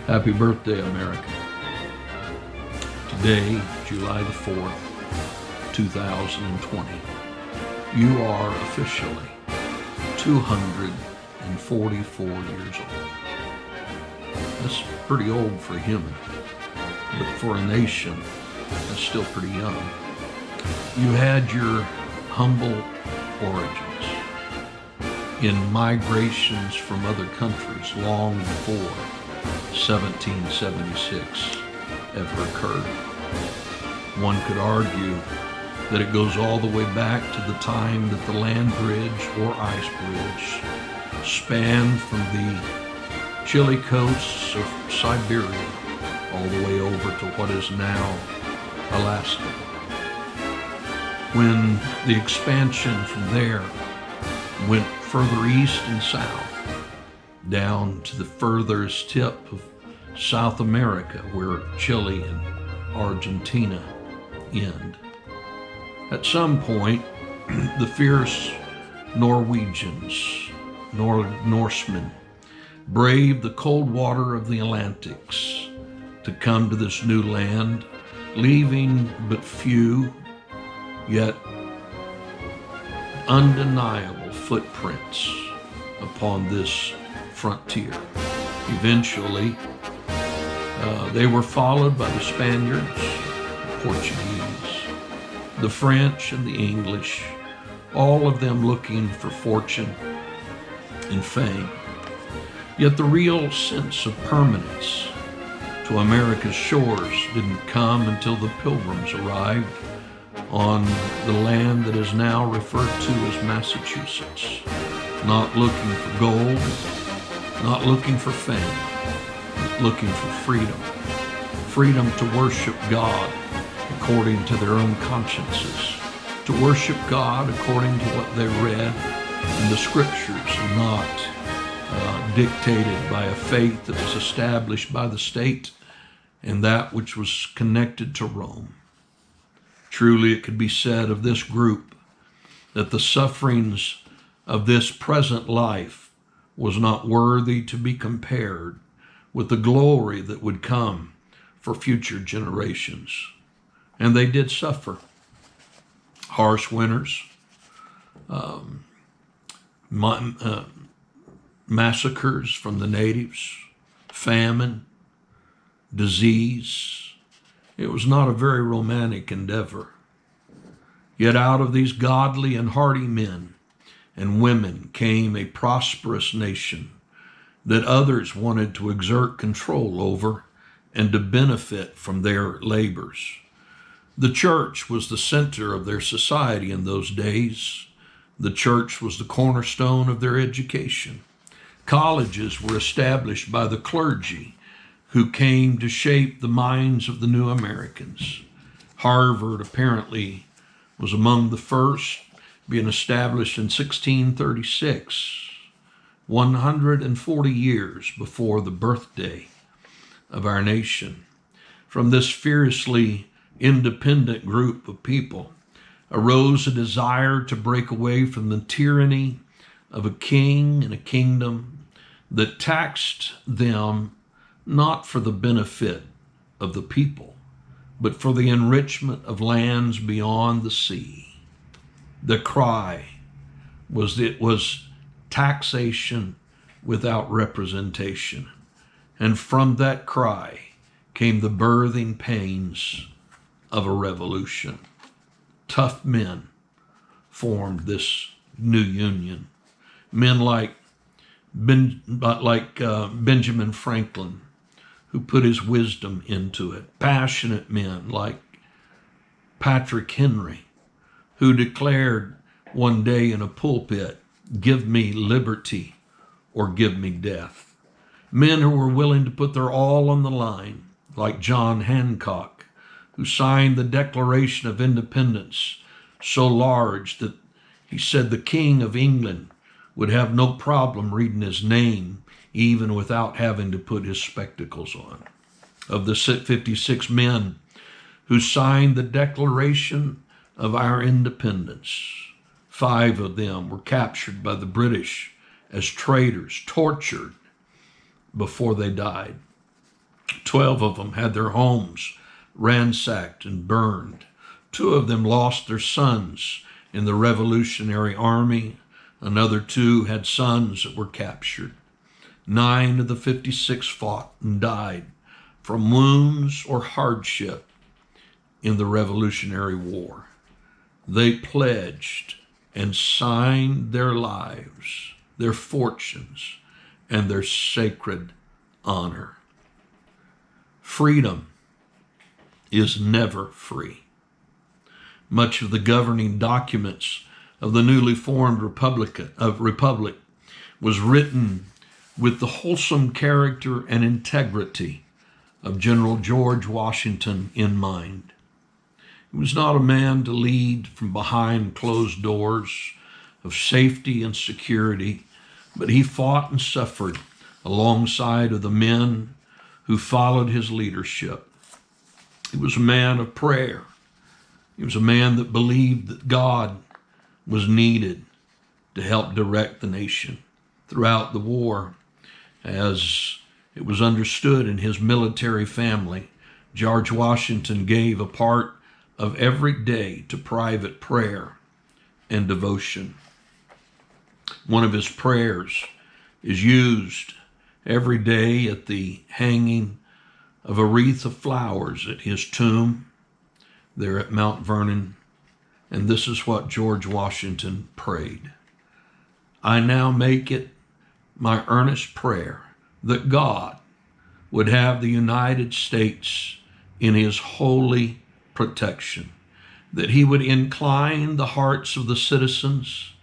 Happy birthday, America. Today, July the 4th, 2020, you are officially 244 years old. That's pretty old for a human, but for a nation, that's still pretty young. You had your humble origins in migrations from other countries long before 1776 ever occurred. One could argue that it goes all the way back to the time that the land bridge or ice bridge spanned from the chilly coasts of Siberia all the way over to what is now Alaska. When the expansion from there went further east and south, down to the furthest tip of South America, where Chile and Argentina end. At some point, the fierce Norwegians, Norsemen, braved the cold water of the Atlantics to come to this new land, leaving but few, yet undeniable footprints upon this frontier. Eventually, they were followed by the Spaniards, the Portuguese, the French, and the English, all of them looking for fortune and fame. Yet the real sense of permanence to America's shores didn't come until the Pilgrims arrived on the land that is now referred to as Massachusetts, not looking for gold, not looking for fame, but looking for freedom. Freedom to worship God according to their own consciences, to worship God according to what they read in the scriptures, and not dictated by a faith that was established by the state and that which was connected to Rome. Truly, it could be said of this group that the sufferings of this present life was not worthy to be compared with the glory that would come for future generations. And they did suffer. Harsh winters, massacres from the natives, famine, disease. It was not a very romantic endeavor. Yet out of these godly and hardy men and women came a prosperous nation that others wanted to exert control over and to benefit from their labors. The church was the center of their society in those days. The church was the cornerstone of their education. Colleges were established by the clergy who came to shape the minds of the new Americans. Harvard apparently was among the first, being established in 1636, 140 years before the birthday of our nation. From this fiercely independent group of people arose a desire to break away from the tyranny of a king and a kingdom that taxed them not for the benefit of the people, but for the enrichment of lands beyond the sea. The cry was that it was taxation without representation. And from that cry came the birthing pains of a revolution. Tough men formed this new union. Men like Benjamin Franklin, who put his wisdom into it. Passionate men like Patrick Henry, who declared one day in a pulpit, "Give me liberty or give me death." Men who were willing to put their all on the line, like John Hancock, who signed the Declaration of Independence so large that he said the King of England would have no problem reading his name even without having to put his spectacles on. Of the 56 men who signed the Declaration of our independence, 5 of them were captured by the British as traitors, tortured before they died. 12 of them had their homes ransacked and burned. 2 of them lost their sons in the Revolutionary Army. Another 2 had sons that were captured. 9 of the 56 fought and died from wounds or hardship in the Revolutionary War. They pledged and signed their lives, their fortunes, and their sacred honor. Freedom is never free. Much of the governing documents of the newly formed republic was written with the wholesome character and integrity of General George Washington in mind. He was not a man to lead from behind closed doors of safety and security, but he fought and suffered alongside of the men who followed his leadership. He was a man of prayer. He was a man that believed that God was needed to help direct the nation throughout the war. As it was understood in his military family, George Washington gave a part of every day to private prayer and devotion. One of his prayers is used every day at the hanging of a wreath of flowers at his tomb there at Mount Vernon. And this is what George Washington prayed. I now make it my earnest prayer that God would have the United States in his holy protection, that he would incline the hearts of the citizens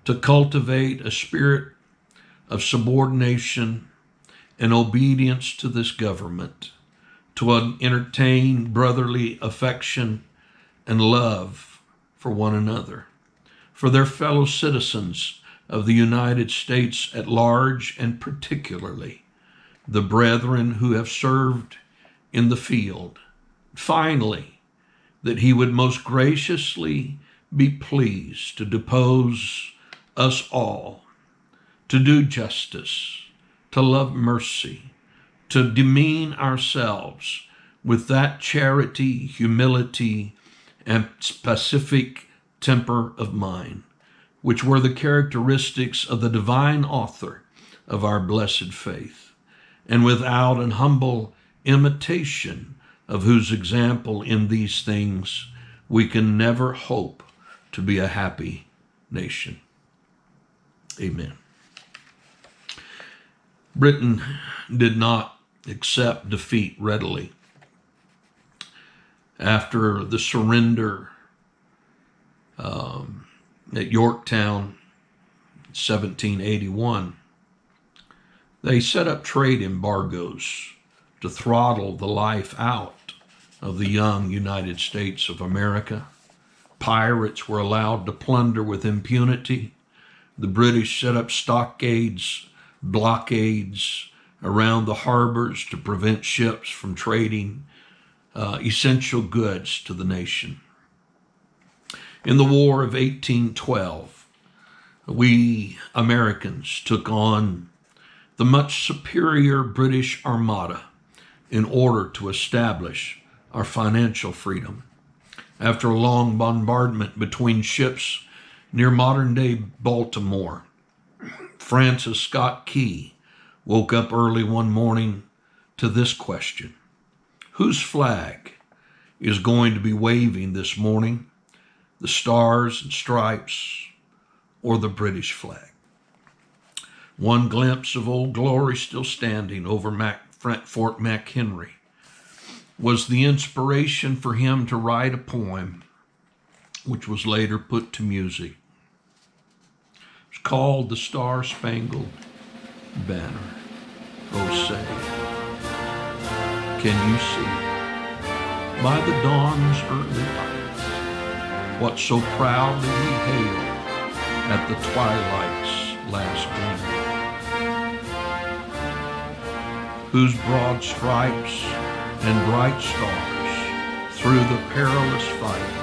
to cultivate a spirit of subordination and obedience to this government, to entertain brotherly affection and love for one another, for their fellow citizens of the United States at large, and particularly the brethren who have served in the field. Finally, that he would most graciously be pleased to depose us all, to do justice, to love mercy, to demean ourselves with that charity, humility, and pacific temper of mind, which were the characteristics of the divine author of our blessed faith, and without an humble imitation of whose example in these things we can never hope to be a happy nation. Amen. Britain did not accept defeat readily. After the surrender at Yorktown, 1781, they set up trade embargoes to throttle the life out of the young United States of America. Pirates were allowed to plunder with impunity. The British set up stockades, blockades around the harbors to prevent ships from trading essential goods to the nation. In the War of 1812, we Americans took on the much superior British Armada in order to establish our financial freedom. After a long bombardment between ships near modern-day Baltimore, Francis Scott Key woke up early one morning to this question: whose flag is going to be waving this morning, the Stars and Stripes or the British flag? One glimpse of Old Glory still standing over Fort McHenry was the inspiration for him to write a poem which was later put to music. It's called The Star-Spangled Banner. Oh, say, can you see by the dawn's early light what so proudly we hailed at the twilight's last gleam, whose broad stripes and bright stars through the perilous fight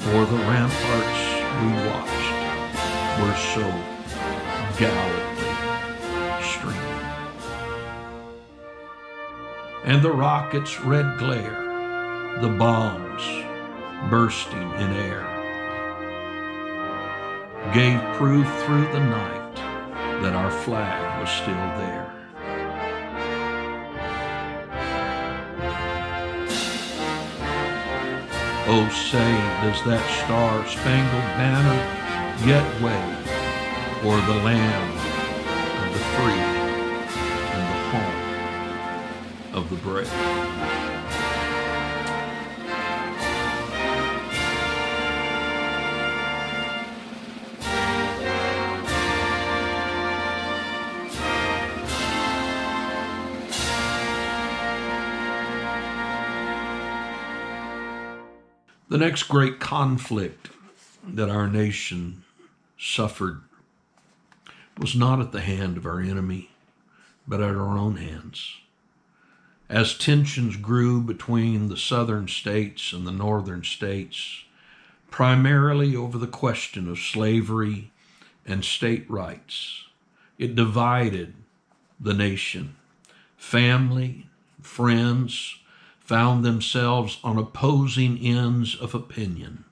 o'er the ramparts we watched were so gallantly streaming. and the rockets' red glare, the bombs bursting in air, gave proof through the night that our flag was still there. Oh, say, does that star-spangled banner yet wave o'er the land of the free and the home of the brave? The next great conflict that our nation suffered was not at the hand of our enemy, but at our own hands. As tensions grew between the southern states and the northern states, primarily over the question of slavery and state rights, it divided the nation. Family, friends, found themselves on opposing ends of opinion,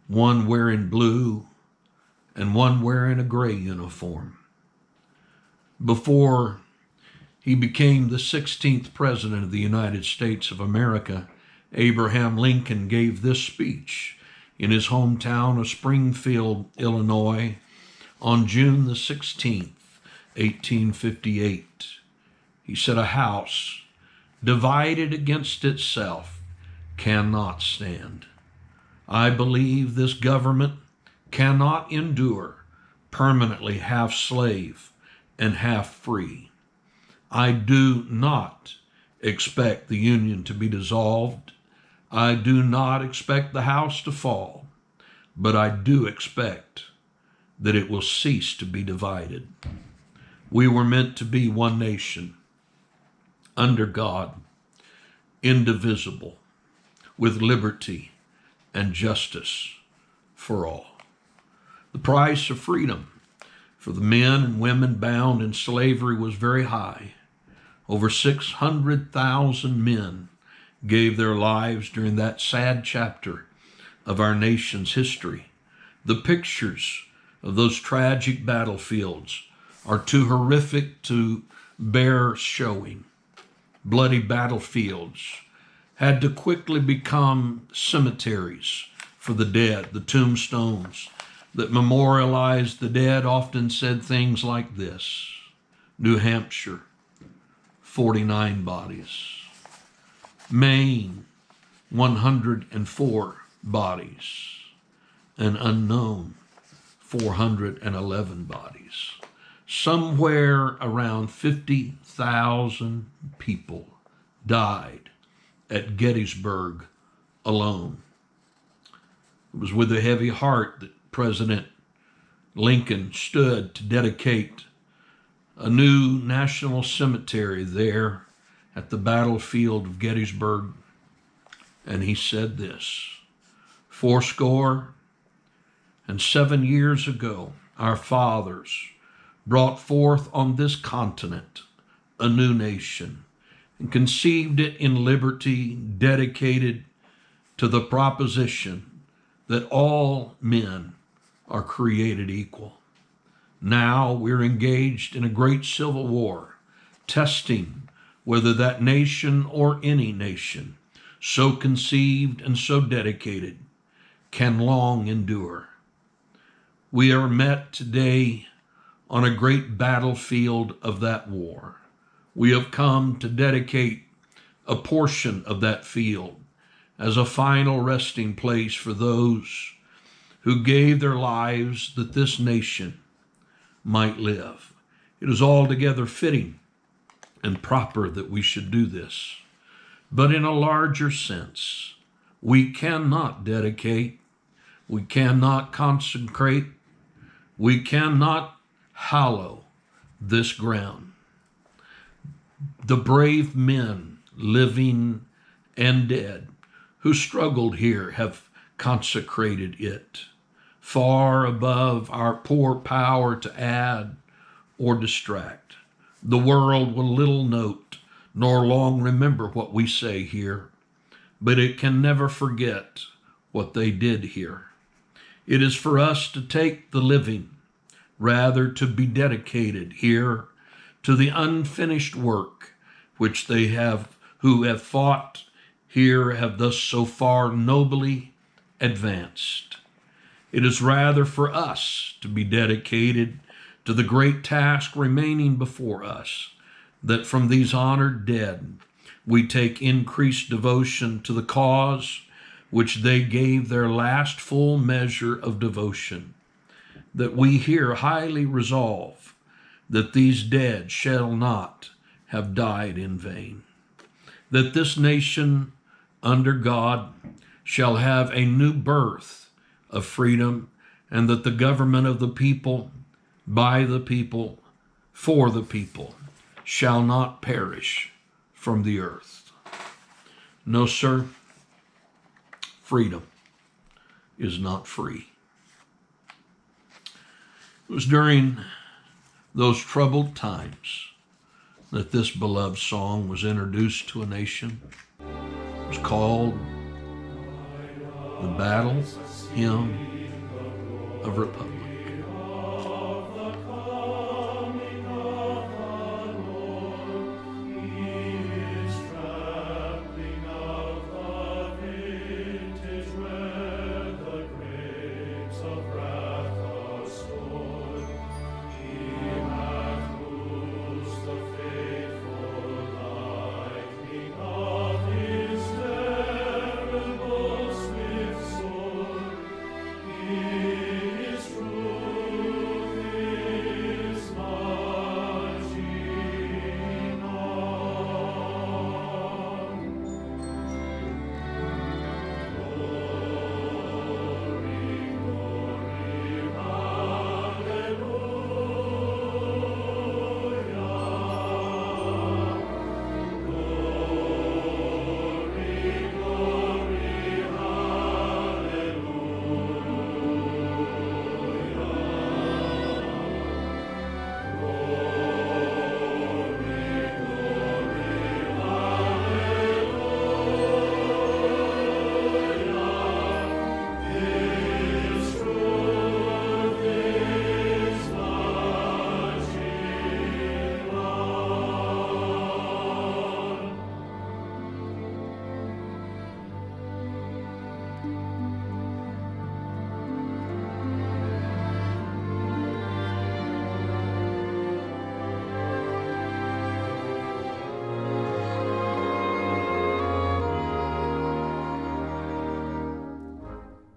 one wearing blue and one wearing a gray uniform. Before he became the 16th President of the United States of America, Abraham Lincoln gave this speech in his hometown of Springfield, Illinois, on June the 16th, 1858. He said, "A house divided against itself cannot stand. I believe this government cannot endure permanently half slave and half free. I do not expect the Union to be dissolved. I do not expect the house to fall, but I do expect that it will cease to be divided. We were meant to be one nation, under God, indivisible, with liberty and justice for all." The price of freedom for the men and women bound in slavery was very high. Over 600,000 men gave their lives during that sad chapter of our nation's history. The pictures of those tragic battlefields are too horrific to bear showing. Bloody battlefields had to quickly become cemeteries for the dead. The tombstones that memorialized the dead often said things like this: New Hampshire, 49 bodies. Maine, 104 bodies. An unknown, 411 bodies. Somewhere around 50,000 people died at Gettysburg alone. It was with a heavy heart that President Lincoln stood to dedicate a new national cemetery there at the battlefield of Gettysburg. And he said this: 77 years ago, our fathers brought forth on this continent a new nation and conceived it in liberty, dedicated to the proposition that all men are created equal. Now we're engaged in a great civil war, testing whether that nation or any nation so conceived and so dedicated can long endure. We are met today on a great battlefield of that war. We have come to dedicate a portion of that field as a final resting place for those who gave their lives that this nation might live. It is altogether fitting and proper that we should do this. But in a larger sense, we cannot dedicate, we cannot consecrate, we cannot hallow this ground. The brave men, living and dead, who struggled here have consecrated it, far above our poor power to add or distract. The world will little note nor long remember what we say here, but it can never forget what they did here. It is for us to take the living, rather to be dedicated here to the unfinished work which they have who have fought here have thus so far nobly advanced. It is rather for us to be dedicated to the great task remaining before us, that from these honored dead we take increased devotion to the cause which they gave their last full measure of devotion, that we here highly resolve that these dead shall not have died in vain, that this nation under God shall have a new birth of freedom, and that the government of the people, by the people, for the people, shall not perish from the earth. No, sir, freedom is not free. It was during those troubled times that this beloved song was introduced to a nation. It was called the Battle Hymn of Republic.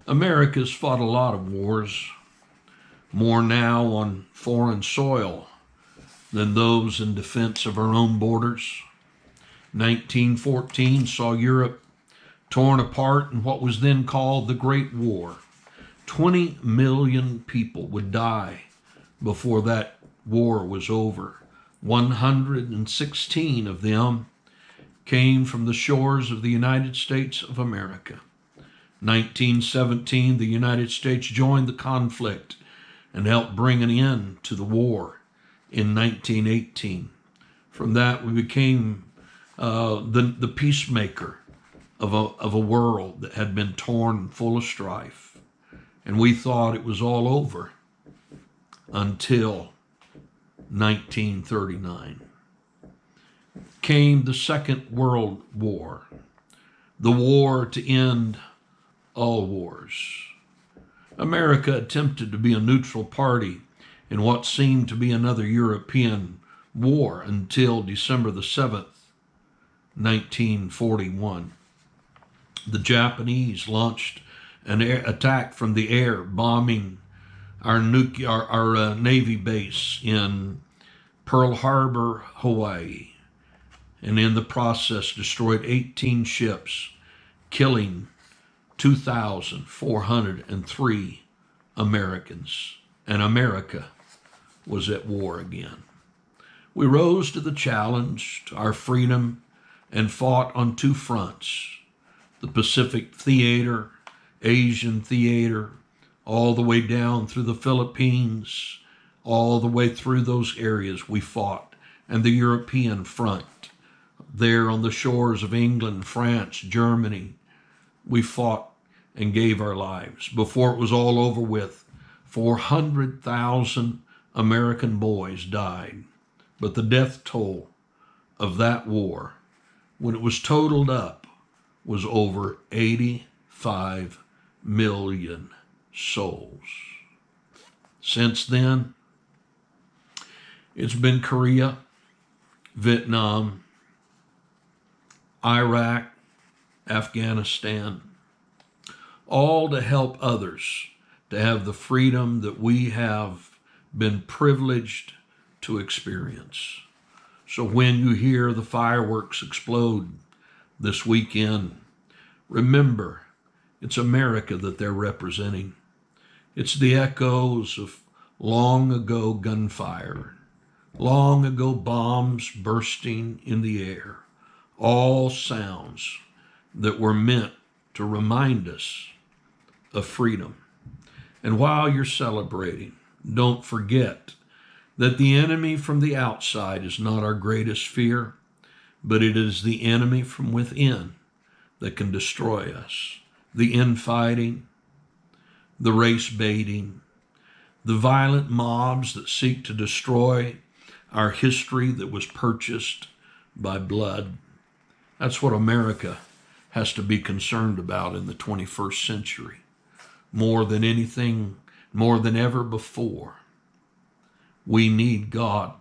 America's fought a lot of wars, more now on foreign soil than those in defense of our own borders. 1914 saw Europe torn apart in what was then called the Great War. 20 million people would die before that war was over. 116 of them came from the shores of the United States of America. 1917, the United States joined the conflict and helped bring an end to the war in 1918. From that, we became the peacemaker of a world that had been torn and full of strife. And we thought it was all over until 1939. Came the Second World War, the war to end all wars. America attempted to be a neutral party in what seemed to be another European war until December the 7th, 1941. The Japanese launched an attack from the air, bombing our Navy base in Pearl Harbor, Hawaii, and in the process destroyed 18 ships, killing 2,403 Americans, and America was at war again. We rose to the challenge to our freedom and fought on two fronts: the Pacific theater, Asian theater, all the way down through the Philippines, all the way through those areas we fought, and the European front, there on the shores of England, France, Germany, we fought and gave our lives. Before it was all over with, 400,000 American boys died. But the death toll of that war, when it was totaled up, was over 85 million souls. Since then, it's been Korea, Vietnam, Iraq, Afghanistan, all to help others to have the freedom that we have been privileged to experience. So when you hear the fireworks explode this weekend, remember it's America that they're representing. It's the echoes of long ago gunfire, long ago bombs bursting in the air, all sounds that were meant to remind us of freedom. And while you're celebrating, don't forget that the enemy from the outside is not our greatest fear, but it is the enemy from within that can destroy us. The infighting, the race baiting, the violent mobs that seek to destroy our history that was purchased by blood. That's what America has to be concerned about in the 21st century. More than anything, more than ever before, we need God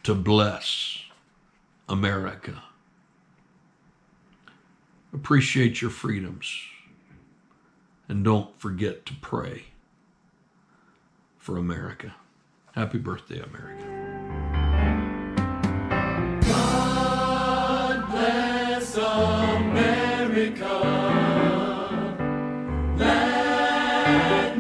to bless America. Appreciate your freedoms, and don't forget to pray for America. Happy birthday, America. God bless America. Let